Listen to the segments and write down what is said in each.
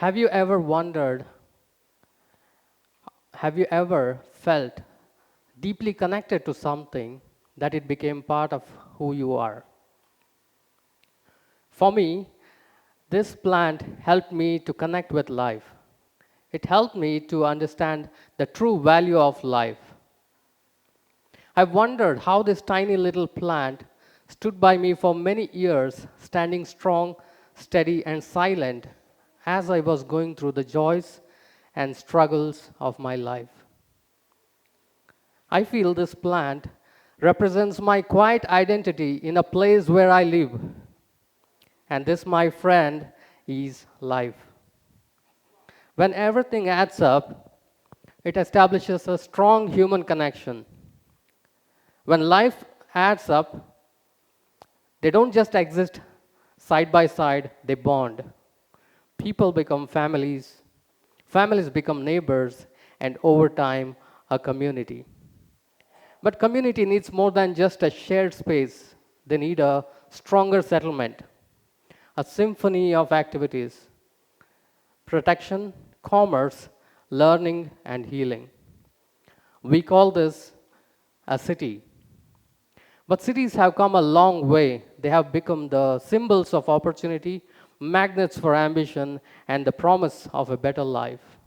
Have you ever wondered, have you ever felt deeply connected to something that it became part of who you are? For me, this plant helped me to connect with life. It helped me to understand the true value of life. I've wondered how this tiny little plant stood by me for many years, standing strong, steady, and silent as I was going through the joys and struggles of my life. I feel this plant represents my quiet identity in a place where I live. And this, my friend, is life. When everything adds up, it establishes a strong human connection. When life adds up, they don't just exist side by side, they bond. People become families, families become neighbors, and over time, a community. But community needs more than just a shared space. They need a stronger settlement, a symphony of activities, protection, commerce, learning, and healing. We call this a city. But cities have come a long way. They have become the symbols of opportunity, magnets for ambition, and the promise of a better life.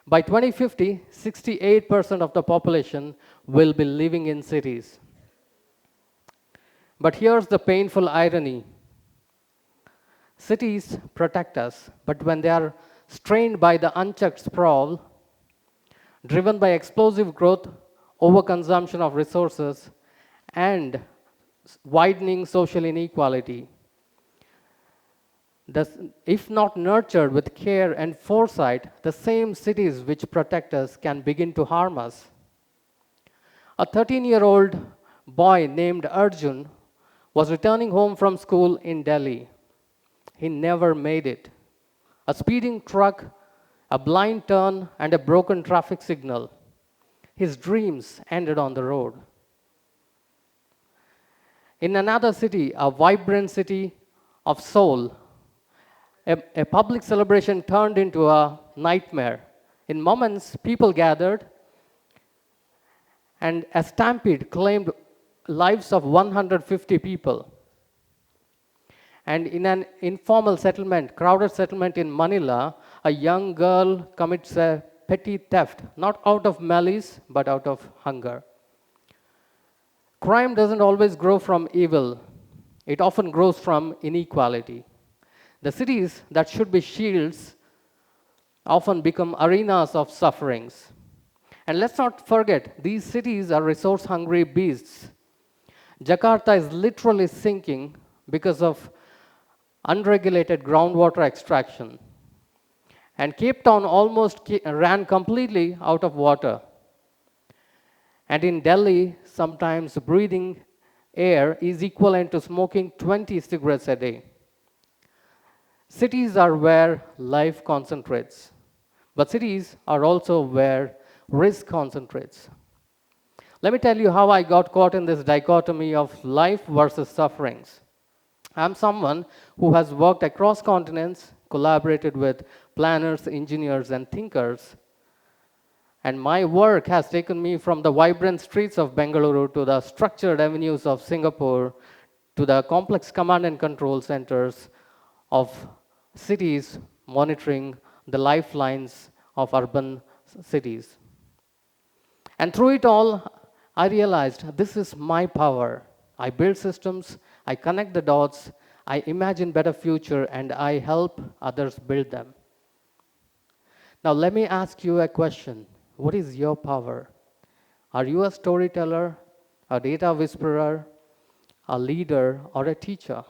By 2050, 68% of the population will be living in cities. But here's the painful irony. Cities protect us, but when they are strained by the unchecked sprawl, driven by explosive growth, overconsumption of resources, and widening social inequality, if not nurtured with care and foresight, the same cities which protect us can begin to harm us. A 13-year-old boy named Arjun was returning home from school in Delhi. He never made it. A speeding truck, a blind turn, and a broken traffic signal. His dreams ended on the road. In another city, a vibrant city of soul, a public celebration turned into a nightmare. In moments, people gathered, and a stampede claimed lives of 150 people. And in an informal settlement, crowded settlement in Manila, a young girl commits a petty theft, not out of malice, but out of hunger. Crime doesn't always grow from evil. It often grows from inequality. The cities that should be shields often become arenas of sufferings. And let's not forget, these cities are resource-hungry beasts. Jakarta is literally sinking because of unregulated groundwater extraction. And Cape Town almost ran completely out of water. And in Delhi, sometimes breathing air is equivalent to smoking 20 cigarettes a day. Cities are where life concentrates, but cities are also where risk concentrates. Let me tell you how I got caught in this dichotomy of life versus sufferings. I'm someone who has worked across continents, collaborated with planners, engineers, and thinkers. And my work has taken me from the vibrant streets of Bengaluru to the structured avenues of Singapore to the complex command and control centers of cities monitoring the lifelines of urban cities. And through it all, I realized this is my power. I build systems, I connect the dots, I imagine better future, and I help others build them. Now let me ask you a question. What is your power? Are you a storyteller, a data whisperer, a leader, or a teacher?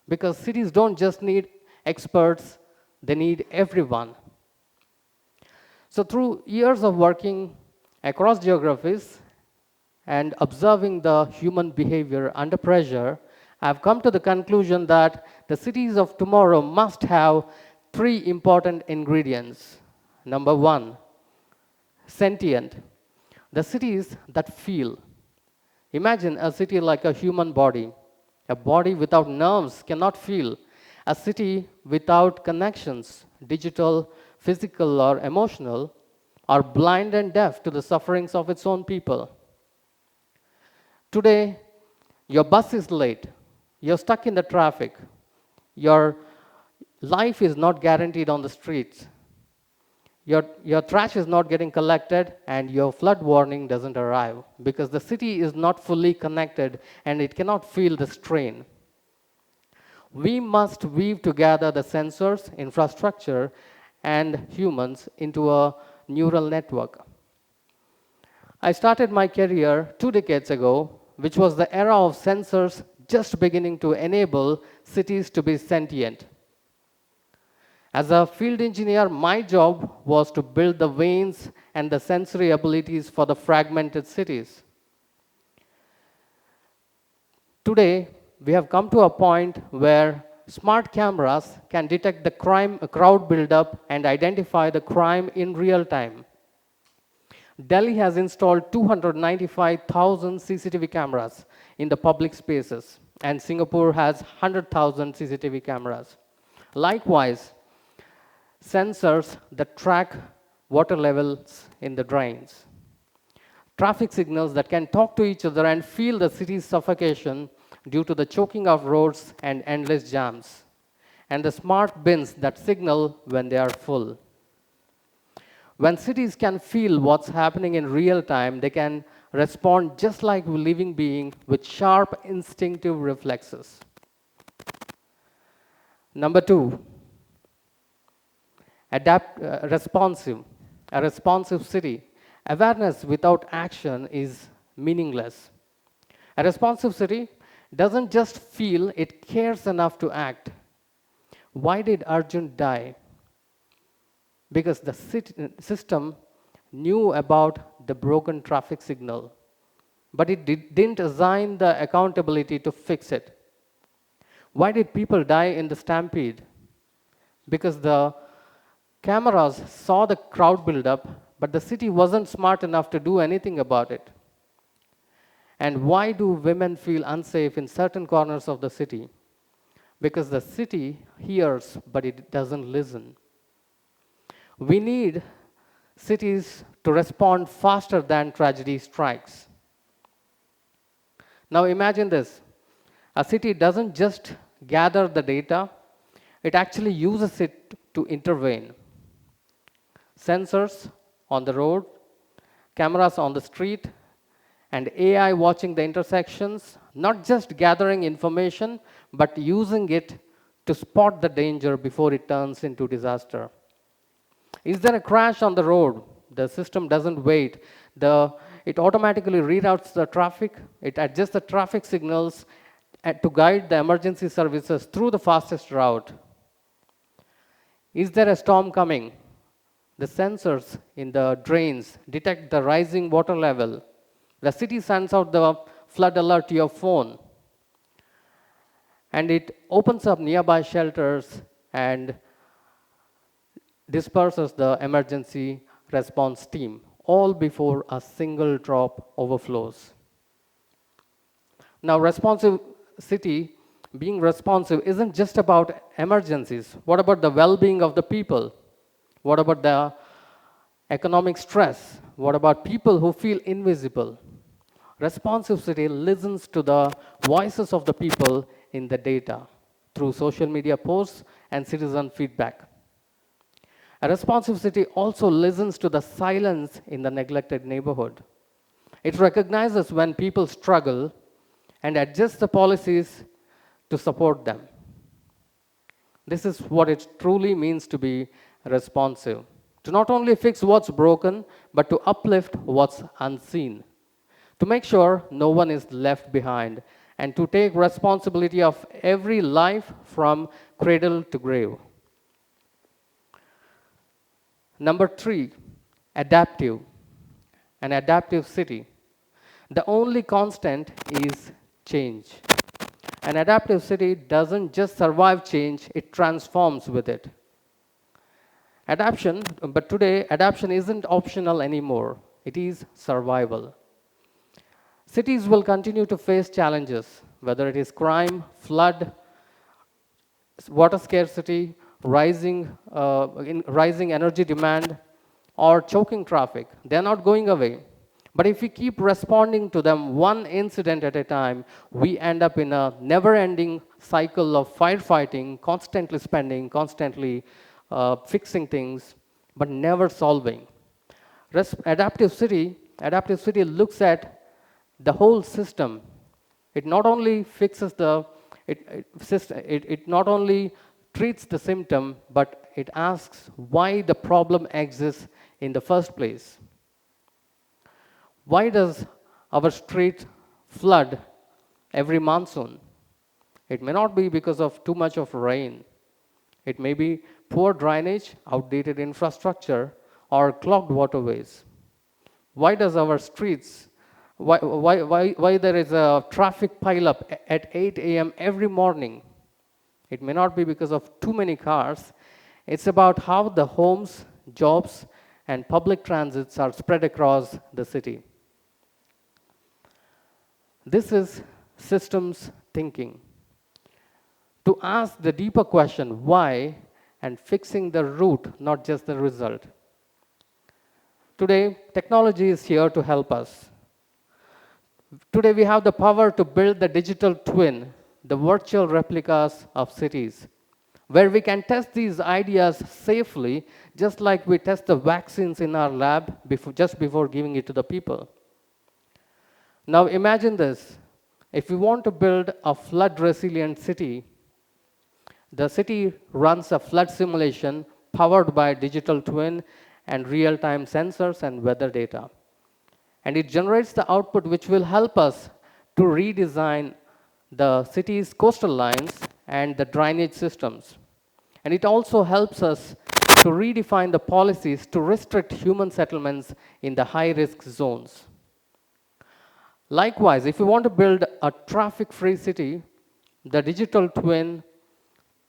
Because cities don't just need experts, they need everyone. So through years of working across geographies and observing the human behavior under pressure, I've come to the conclusion that the cities of tomorrow must have three important ingredients. Number one, sentient. The cities that feel. Imagine a city like a human body. A body without nerves cannot feel. A city without connections, digital, physical, or emotional, are blind and deaf to the sufferings of its own people. Today, your bus is late, you're stuck in the traffic, your life is not guaranteed on the streets, your trash is not getting collected, and your flood warning doesn't arrive because the city is not fully connected and it cannot feel the strain. We must weave together the sensors, infrastructure, and humans into a neural network. I started my career 2 decades ago, which was the era of sensors just beginning to enable cities to be sentient. As a field engineer, my job was to build the veins and the sensory abilities for the fragmented cities. Today, we have come to a point where smart cameras can detect the crowd buildup and identify the crime in real time. Delhi has installed 295,000 CCTV cameras in the public spaces, and Singapore has 100,000 CCTV cameras. Likewise, sensors that track water levels in the drains, traffic signals that can talk to each other and feel the city's suffocation due to the choking of roads and endless jams, and the smart bins that signal when they are full. When cities can feel what's happening in real time, they can respond just like a living being with sharp instinctive reflexes. Number two, responsive. A responsive city. Awareness without action is meaningless. A responsive city doesn't just feel, it cares enough to act. Why did Arjun die? Because the system knew about the broken traffic signal, but it didn't assign the accountability to fix it. Why did people die in the stampede? Because the cameras saw the crowd build up, but the city wasn't smart enough to do anything about it. And why do women feel unsafe in certain corners of the city? Because the city hears, but it doesn't listen. We need cities to respond faster than tragedy strikes. Now imagine this. A city doesn't just gather the data, it actually uses it to intervene. Sensors on the road, cameras on the street, and AI watching the intersections, not just gathering information, but using it to spot the danger before it turns into disaster. Is there a crash on the road? The system doesn't wait. It automatically reroutes the traffic. It adjusts the traffic signals to guide the emergency services through the fastest route. Is there a storm coming? The sensors in the drains detect the rising water level. The city sends out the flood alert to your phone. And it opens up nearby shelters and disperses the emergency response team, all before a single drop overflows. Now, responsive city, being responsive isn't just about emergencies. What about the well-being of the people? What about the economic stress? What about people who feel invisible? Responsive city listens to the voices of the people in the data through social media posts and citizen feedback. A responsive city also listens to the silence in the neglected neighborhood. It recognizes when people struggle and adjusts the policies to support them. This is what it truly means to be responsive. To not only fix what's broken, but to uplift what's unseen. To make sure no one is left behind, and to take responsibility of every life from cradle to grave. Number three, adaptive. An adaptive city. The only constant is change. An adaptive city doesn't just survive change, it transforms with it. But today, adaptation isn't optional anymore. It is survival. Cities will continue to face challenges, whether it is crime, flood, water scarcity, rising energy demand, or choking traffic. They're not going away. But if we keep responding to them one incident at a time, we end up in a never-ending cycle of firefighting, constantly spending, constantly fixing things, but never solving. Adaptive city looks at the whole system. It not only fixes the, it not only treats the symptom, but it asks why the problem exists in the first place. Why does our street flood every monsoon? It may not be because of too much of rain. It may be poor drainage, outdated infrastructure, or clogged waterways. Why does our streets, why there is a traffic pileup at 8 a.m. every morning? It may not be because of too many cars. It's about how the homes, jobs, and public transits are spread across the city. This is systems thinking. To ask the deeper question, why, and fixing the root, not just the result. Today, technology is here to help us. Today, we have the power to build the digital twin, the virtual replicas of cities, where we can test these ideas safely, just like we test the vaccines in our lab just before giving it to the people. Now imagine this. If we want to build a flood-resilient city, the city runs a flood simulation powered by digital twin and real-time sensors and weather data. And it generates the output which will help us to redesign the city's coastal lines and the drainage systems. And it also helps us to redefine the policies to restrict human settlements in the high-risk zones. Likewise, if we want to build a traffic-free city, the digital twin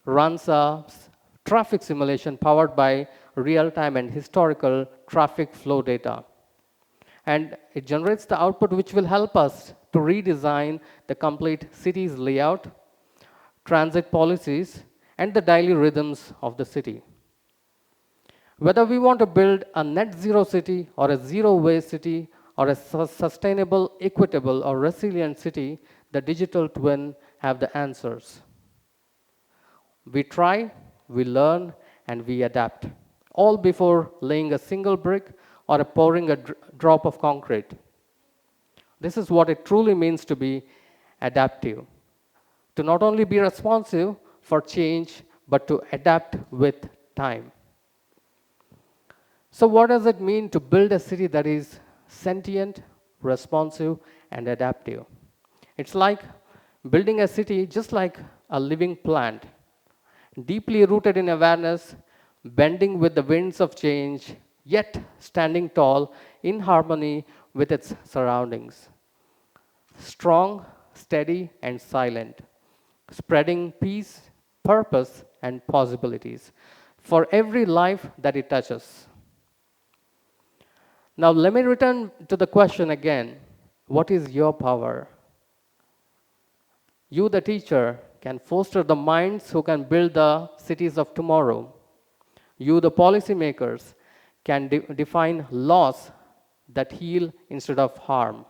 runs a traffic simulation powered by real-time and historical traffic flow data. And it generates the output which will help us to redesign the complete city's layout, transit policies, and the daily rhythms of the city. Whether we want to build a net zero city or a zero waste city or a sustainable, equitable, or resilient city, the digital twin have the answers. We try, we learn, and we adapt, all before laying a single brick or pouring a drop of concrete. This is what it truly means to be adaptive. To not only be responsive for change, but to adapt with time. So what does it mean to build a city that is sentient, responsive, and adaptive? It's like building a city just like a living plant, deeply rooted in awareness, bending with the winds of change, yet standing tall in harmony with its surroundings. Strong, steady, and silent, spreading peace, purpose, and possibilities for every life that it touches. Now, let me return to the question again. What is your power? You, the teacher, can foster the minds who can build the cities of tomorrow. You, the policymakers, can define laws that heal instead of harm.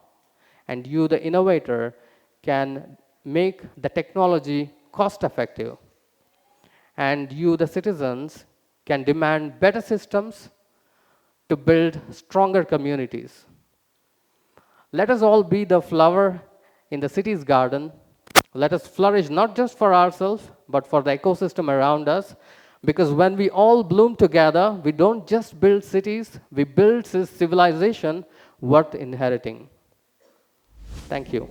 And you, the innovator, can make the technology cost-effective. And you, the citizens, can demand better systems to build stronger communities. Let us all be the flower in the city's garden. Let us flourish not just for ourselves, but for the ecosystem around us. Because when we all bloom together, we don't just build cities, we build civilization worth inheriting. Thank you.